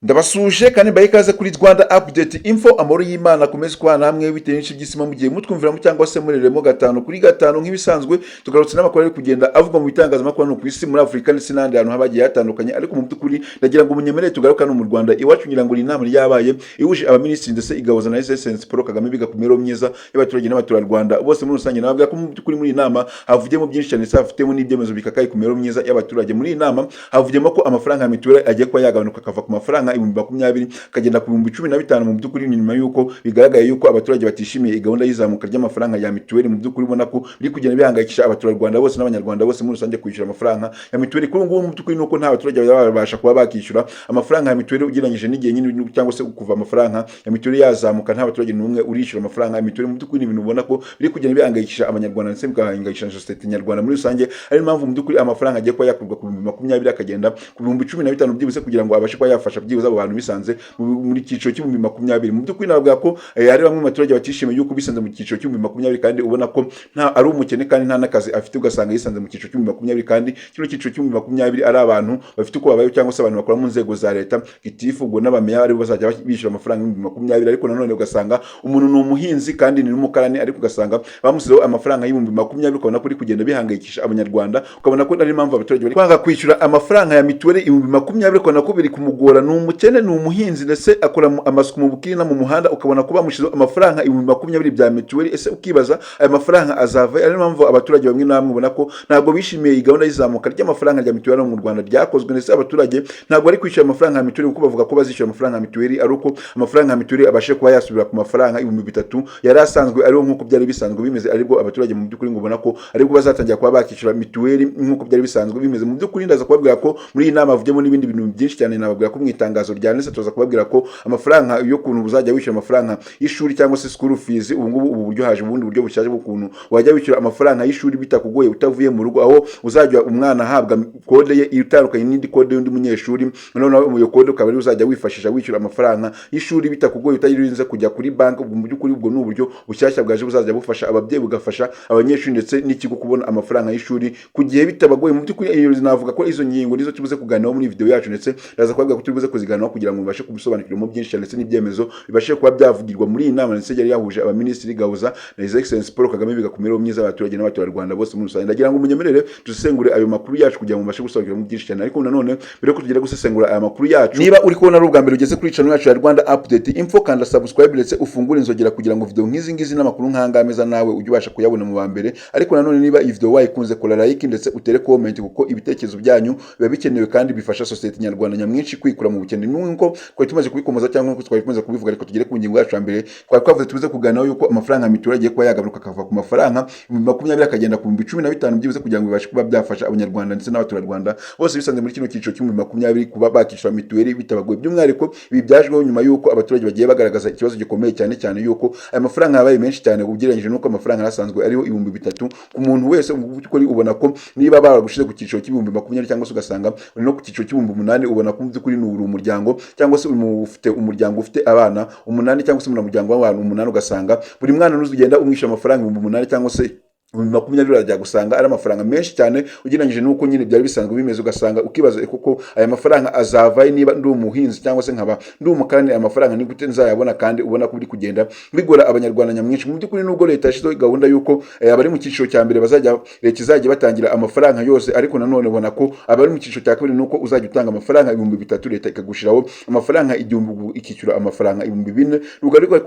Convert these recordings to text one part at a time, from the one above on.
Ndabasuje kandi mbaye ikaze kuri Rwanda Update Info, amoro y'Imana komeze kwa namwe bitewe n'inshi by'isima mugiye mutwumviramo cyangwa se mureremo gatanu kuri gatanu nk'ibisanzwe. Tugarutse n'amakuru ari kugenda avuga mu bitangazamakuru no ku isi muri Afrika ndetse n'ahandi hantu habagiye hatandukanye, ariko mu by'ukuri ndagira ngo munyemerere tugaruka no mu Rwanda iwacu ngira ngo inama yabaye ihuje abaminisitiri ndetse igahuza na Excellency Paul Kagame biga ku mibereho myiza y'abaturage n'abaturarwanda bose muri rusange. Nabavuga ko mu by'ukuri muri inama havugiyemo byinshi cyane, hafitemo n'ibyemezo bikakaye ku mibereho myiza y'abaturage. Muri inama havugiyemo ko amafaranga ya mituweli agiye kuba yagabanuka akava ku mafaranga 2020 kagenda ku 2015. Mu by'ukuri nyuma yuko bigaragaye yuko abaturage batishimiye gahunda y'izamuka ry'amafaranga ya mituweli, mu by'ukuri ubona ko biri kugenda bihangayikisha abaturarwanda bose n'abanyarwanda bose muri rusange kwishyura amafaranga ya mituweli. Kuri ubu mu by'ukuri nuko nta baturage babasha kuba bakishyura amafaranga ya mituweli ugereranyije n'igihe nyine, cyangwa se kuva amafaranga ya mituweli yazamuka nta baturage n'umwe urishyura amafaranga ya mituweli. Mu by'ukuri ibintu ubona ko biri kugenda bihangayikisha abanyarwanda ndetse bigahangayikisha society nyarwanda muri rusange. Ari impamvu mu by'ukuri amafaranga agiye kuba yakurwa ku 2020 akagenda ku 2015 byibuse kugira ngo abashe kuba yafasha byibuze abo bantu bisanze muri cyiciro cy' 2020. Mu by'ukuri navuga ko ari bamwe mu baturage batishimiye yuko bisanze mu cyiciro cy' 2020 kandi ubona ko nta ari umukene kandi nta nakazi afite, ugasanga yisanze mu cyiciro cy' 2020 kandi kino cyiciro cy' 2020 ari abantu bafite uko babaye cyangwa se abantu bakora mu nzego za leta gitifu ubwo n'abameya ari bazajya bishyura amafaranga 2020. Ariko nanone ugasanga umuntu ni umuhinzi kandi ni n'umukarani, ariko ugasanga bamusizeho amafaranga 2020 ukabona ko uri kugenda bihangayikisha abanyarwanda, ukabona ko ari impamvu abaturage bari kwanga kwishyura amafaranga ya mituweli 2020. Ukabona ko biri kumugora, ni umukene ni umuhinzi ndetse akora amasuku mu bukiri na mu muhanda, ukabona ko bamushizeho amafaranga 2020 bya mituweli. Ese ukibaza aya mafaranga azava? Ari impamvu abaturage bamwe namwe ubona ko ntabwo bishimiye iyi gahunda y'izamuka ry'amafaranga ya mituweli mu Rwanda ryakozwe, ndetse abaturage ntabwo bari kwishyura amafaranga ya mituweli kuko bavuga ko bazishyura amafaranga ya mituweli ari uko amafaranga ya mituweli abashe kuba yasubira ku mafaranga 3000 yari asanzwe ariho nk'uko byari bisanzwe bimeze. Aribwo abaturage mu by'ukuri ngo ubona ko aribwo bazatangira kuba bakishyura mituweli nk'uko byari bisanzwe bimeze. Mu by'ukuri ndaza kubabwira ko muri iyi nama havugiyemo n'ibindi bintu byinshi cyane. Nababwira ko mu itangazo rya ndetse tuza kubabwira ko amafaranga yo kuntu buzajya wishyura amafaranga y'ishuri cyangwa se school fees, ubu ngubu ubu buryo haje ubundi buryo bushaje bw'ukuntu wajya wishyura amafaranga y'ishuri bitakugoye utavuye mu rugo, aho uzajya umwana ahabwa kode ye itandukanye n'indi kode y'undi munyeshuri. Noneho iyo kode ukaba ari uzajya wifashisha wishyura amafaranga y'ishuri bitakugoye utayirinze kujya kuri banki. Ubwo mu by'ukuri ubwo ni uburyo bushyashya bwaje buzajya bufasha ababyeyi bugafasha abanyeshuri ndetse n'ikigo kubona amafaranga y'ishuri ku gihe bitabagoye. Mu by'ukuri iyo navuga ko izo ngingo nizo tubuze kuganiraho muri video yacu, ndetse ndaza kubabwira ko tubuze kuziganiraho kugira ngo mubashe kubisobanukiramo byinshi cyane ndetse n'ibyemezo bibashe kuba byavugirwa muri iyi nama ndetse yari yahuje abaminisitiri gahuza na His Excellency Paul Kagame biga ku mibereho myiza y'abaturage n'abaturarwanda bose muri rusange. Ndagira ngo munyemerere dusesengure ayo makuru yacu kugira ngo mubashe gusobanukiramo byinshi cyane. Ariko nanone mbere ko tugera gusesengura aya makuru yacu, niba uri kubona ari ubwa mbere ugeze kuri channel yacu ya Rwanda Update Info, kanda subscribe ndetse ufungure inzogera kugira ngo video nk'izi ngizi n'amakuru nkangameza nawe ujye ubasha kuyabona mu bambere. Ariko nanone niba iyi video wayikunze, kora like ndetse utere comment kuko ibitekerezo byanyu biba bikenewe kandi bifasha society nyarwanda nyamwinshi kwikura mu bukene. Nuko twari tumaze kubikomoza cyangwa ko twari tumaze kubivuga, ariko tugere ku ngingo yacu ya mbere. Twari twavuze tubuze kuganiraho yuko amafaranga ya mituweli agiye kuba yagabanuka akava ku mafaranga 2020 akagenda ku 2015 byibuze kugira ngo bibashe kuba byafasha abanyarwanda ndetse n'abaturarwanda bose bisanze muri kino cyiciro cy' 2020 kuba bakishyura mituweli bitabagoye. By'umwihariko ibi byajweho nyuma yuko abaturage bagiye bagaragaza ikibazo gikomeye cyane yuko aya mafaranga yabaye menshi cyane ugereranyije nuko amafaranga yarasanzwe ariho 3000 ku muntu wese. Kuri ubona ko niba baragushize ku cyiciro cy' 2020 cyangwa se ugasanga uri no ku cyiciro cy' 8,000, ubona ko kuri n'uri umuryango cyangwa se ufite umuryango ufite abana 8 cyangwa se umuryango w'abantu 8, ugasanga buri mwana n'uzugenda umwishyura amafaranga 8,000 cyangwa se 2020 urajya gusanga ari amafaranga menshi cyane ugereranyije nuko nyine byari bisanzwe bimeze. Ugasanga ukibaza kuko aya mafaranga azavaye niba ndi umuhinzi cyangwa se nkaba ndi umukarani, aya mafaranga ni gute nzayabona? Kandi ubona ko biri kugenda bigora abanyarwanda nyamwinshi. Mu by'ukuri nubwo leta yashyizeho gahunda yuko abari mu cyiciro cya mbere bazajya leta izajya batangira amafaranga yose, ariko nanone ubona ko abari mu cyiciro cya kabiri nuko uzajya utanga amafaranga 3000 leta ikagushiraho amafaranga 1000 ikishyura amafaranga 4000.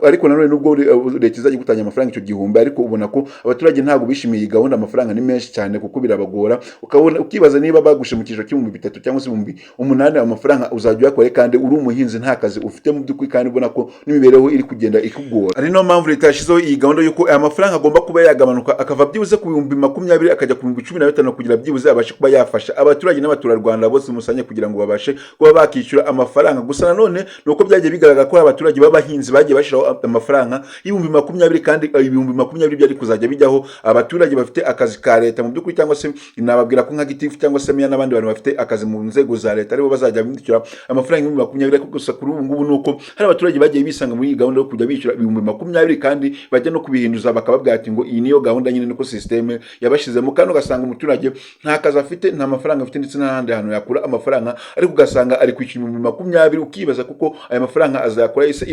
Ariko nanone nubwo leta izajya gutanga amafaranga icyo 1000, ariko ubona ko abaturage ntabwo bishimiye iyi gahunda. Amafaranga ni menshi cyane kuko birabagora, ukabona ukibaza niba bagushe mu cyiciro cy'3,000 cyangwa se 8,000 amafaranga uzajya uyakore kandi uri umuhinzi nta kazi ufite mu by'ukuri, kandi ubona ko n'imibereho iri kugenda ikugora. Ari no mpamvu leta yashyizeho iyi gahunda yuko aya mafaranga agomba kuba yagabanuka akava byibuze ku 2020 akajya ku 2015 kugira byibuze abashe kuba yafasha abaturage n'abaturarwanda bose musanye kugira ngo babashe kuba bakishyura amafaranga. Gusa nanone nuko byagiye bigaragara ko abaturage b'abahinzi bagiye bashiraho amafaranga 2020 kandi 2020 byari kuzajya bijyaho abaturage bafite akazi ka leta mu by'ukuri, cyangwa se nababwira ko nka gitifu cyangwa se meya n'abandi bantu bafite akazi mu nzego za leta aribo bazajya bishyura amafaranga ibihumbi 20, ariko gusa kuri ubu ngubu nuko hari abaturage bagiye bisanga muri iyi gahunda yo kujya bishyura ibihumbi 20 kandi bajya no kubihinduza bakababwira ati ngo iyi niyo gahunda nyine niko systeme yabashizemo, kandi ugasanga umuturage nta kazi afite, nta mafaranga afite, ndetse n'ahandi hantu yakura amafaranga, ariko ugasanga ari kwishyura ibihumbi 20, ukibaza kuko aya mafaranga azayakora ese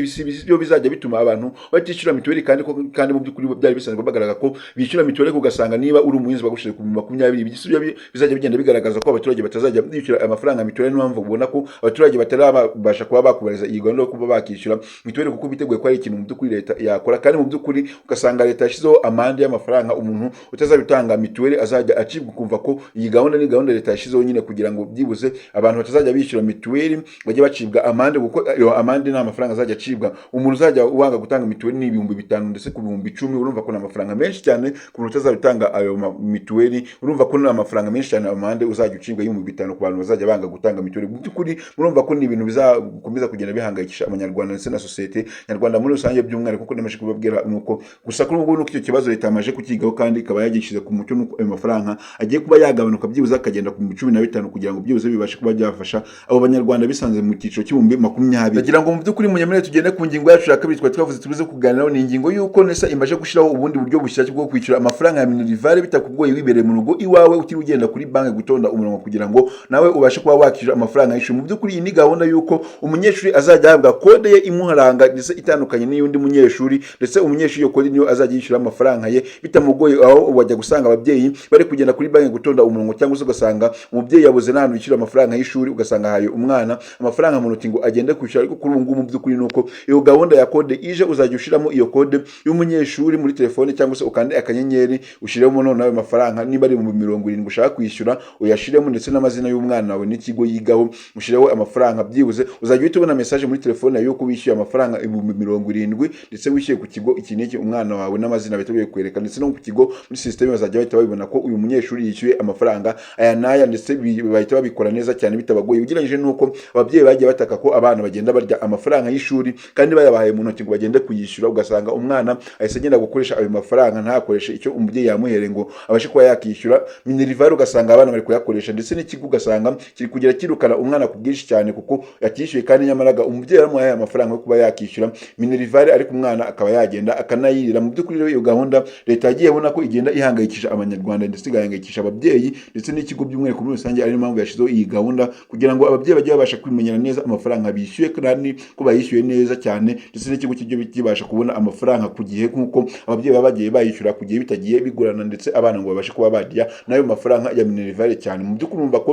ibyo bizajya bituma abantu batishyura mituweli, kandi mu by'ukuri byari bisanzwe bagaragaza ko bishyura mituweli, ugasanga niba uri umuhinzi bagushyira ku 20, ibyo bizajya bigenda bigaragaza ko abaturage batazajya bishyura amafaranga mituweli. Niyo mpamvu ubona ko abaturage batarabasha kuba bakubariza iyi gahunda yo kuba bakishyura mituweli, kuko biteguye ko ari ikintu mu by'ukuri leta yakora, kandi mu by'ukuri ugasanga leta yashyizeho amande y'amafaranga umuntu utazabitanga mituweli azajya acibwa, kumva ko iyi gahunda ni gahunda leta yashyizeho nyine kugira ngo byibuze abantu batazajya bishyura mituweli bajye bacibwa amande, kuko iyo amande nta mafaranga azajya acibwa. Umuntu uzajya wanga gutanga mituweli ni ibihumbi 5 ndetse ku bihumbi 10, urumva ko ni amafaranga menshi cyane ku muntu utazabitanga ayo mituweli, urumva ko ni amafaranga menshi cyane amande uzajya ucibwa y'ibihumbi 5 ku bantu bazajya banga gutanga mituweli. Mu by'ukuri murumva ko ni ibintu bizakomeza kugenda bihangayikisha abanyarwanda ndetse na sosiyete nyarwanda muri rusange, by'umwihariko kuko namaje kubabwira nuko gusa kuri ubu nuko icyo kibazo leta yamaje kukigaho kandi ikaba yagishize ku mucyo nuko ayo mafaranga agiye kuba yagabanuka byibuze akagenda ku 15 kugira ngo byibuze bibashe kuba byafasha abo banyarwanda bisanze mu cyiciro cy'ibihumbi 20. Ndagira ngo mu by'ukuri munyemere tugende ku ngingo yacu ya kabiri twavuze tubize kuganiraho, ni ingingo y'uko NESA imaje gushyiraho ubundi buryo bushyashya bwo kwishyura amafaranga ya minerivare bitakugoye wibereye mu rugo iwawe ukiri ugenda kuri banki gutonda umurongo kugira ngo nawe ubashe kuba wakishyura amafaranga y'ishuri. Mu by'ukuri iyi ni gahunda y'uko umunyeshuri azajya ahabwa kode ye imuharanga ndetse itandukanye n'iyundi munyeshuri, ndetse umunyeshuri iyo kode niyo azajya yishyura amafaranga ye bitamugoye, aho wajya gusanga ababyeyi bari kugenda kuri banki gutonda umurongo, cyangwa se ugasanga umubyeyi yabuze n'ahantu yishyura amafaranga y'ishuri, ugasanga haye umwana amafaranga mu ntoki ngo agende kwishyura. Ariko kuri ubu ngubu mu by'ukuri nuko iyo gahunda ya kode ije uzajya ushiramo iyo kode y'umunyeshuri muri telefone, cyangwa se ukande akanyenyeri ushiremo none ayo mafaranga niba ari mu 70 ushaka kwishyura uyashiremo, ndetse n'amazina y'umwana wawe n'ikigo yigaho ushireho amafaranga. Byibuze uzajya uhita ubona message muri telefone yuko wishyuye amafaranga 70,000 ndetse wishyuye ku kigo iki n'iki umwana wawe n'amazina bitabiye kwereka, ndetse no ku kigo muri system bazajya bahita babibona ko uyu munyeshuri yishyuye amafaranga aya naya, ndetse bahita babikora neza cyane bitabagoye, ugereranyije nuko ababyeyi bagiye bataka ko abana bagenda barya amafaranga y'ishuri kandi bayabahaye mu ntoki ngo bagende kuyishyura, ugasanga umwana ahise agenda gukoresha ayo mafaranga ntakoreshe icyo umubyeyi yamuhereye ngo abashe kuba yakishyura minerivare, ugasanga abana bari kuyakoresha, ndetse n'ikigo ugasanga kiri kugira kirukana umwana ku bwinshi cyane kuko yakishyuye, kandi nyamaraga umubyeyi aramuhaye amafaranga yo kuba yakishyura minerivare, ariko umwana akaba yagenda akanayirira. Mu by'ukuri rero iyo gahunda leta yagiye abona ko igenda ihangayikisha abanyarwanda ndetse igahangayikisha ababyeyi ndetse n'ikigo by'umwihariko muri rusange, ari mpamvu yashizeho iyi gahunda kugira ngo ababyeyi bajye babasha kwimenyera neza amafaranga bishyuye kandi ko bayishyuye neza cyane, ndetse n'ikigo kijye kibasha kubona amafaranga ku gihe, nk'uko ababyeyi baba bagiye bayishyura ku gihe bitagiye bigorana, ndetse abana ngo babashe kuba barya nayo mafaranga ya minerivare cyane. Mu by'ukuri urumva ko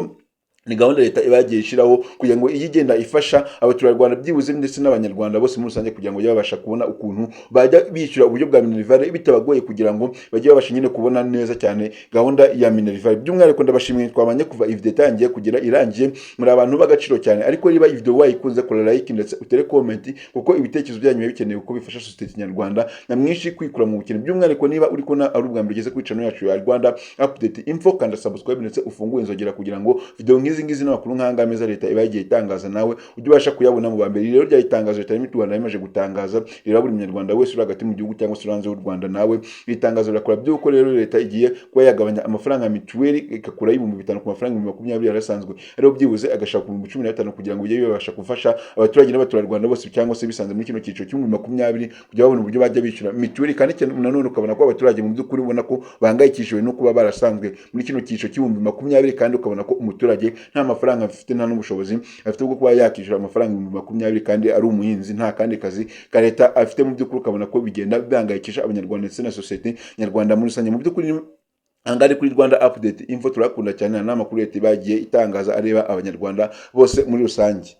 ni gahunda leta iba yagiye ishyiraho kugira ngo igenda ifasha abaturarwanda byibuze ndetse n'abanyarwanda bose muri rusange kugira ngo bajye babasha kubona ukuntu bajya bishyura uburyo bwa minerivare bitabagoye, kugira ngo bajye babasha nyine kubona neza cyane gahunda ya minerivare. By'umwihariko ndabashimiye twabanye kuva iyi video itangiye kugera irangiye, muri abantu b'agaciro cyane, ariko niba iyi video wayikunze kora like ndetse utere comment, kuko ibitekerezo byanyu biba bikenewe kuko bifasha sosiyete nyarwanda nyamwinshi kwikura mu bukene. By'umwihariko niba uri kubona ari ubwa mbere ugeze kuri channel yacu ya Rwanda Update Info, kanda subscribe ndetse ufunguye inzogera kugira ngo video izi ngizi n'amakuru nk'anga meza leta iba yagiye itangaza nawe ujye ubasha kuyabona mu bambere. Rero rya itangazo leta y'u Rwanda imaje gutangaza, rero buri munyarwanda wese uri hagati mu gihugu cyangwa se uranze y'u Rwanda nawe itangazo rirakora by'uko rero leta igiye kuba yagabanya amafaranga ya mituweli ikakura y'ibihumbi 5 ku mafaranga 20 yarasanzwe, rero byibuze agashaka 15 kugira ngo ujye bibasha gufasha abaturage n'abaturarwanda bose cyangwa se bisanze muri kino cyiciro cy'ibihumbi 20 kugira babone uburyo bajya bishyura mituweli. Kandi nanone ukabona ko abaturage mu by'ukuri ubona ko bahangayikishijwe no kuba barasanzwe muri kino cyiciro cy'ibihumbi 20, kandi ukabona ko umuturage nta mafaranga afite nta n'ubushobozi afite bwo kuba yakishyura amafaranga 20 kandi ari umuhinzi nta kandi kazi ka leta afite. Mu by'ukuri ukabona ko bigenda bihangayikisha abanyarwanda ndetse na sosiyete nyarwanda muri rusange. Mu by'ukuri angari kuri Rwanda Update Info turakunda cyane n'amakuru leta bagiye itangaza areba abanyarwanda bose muri rusange.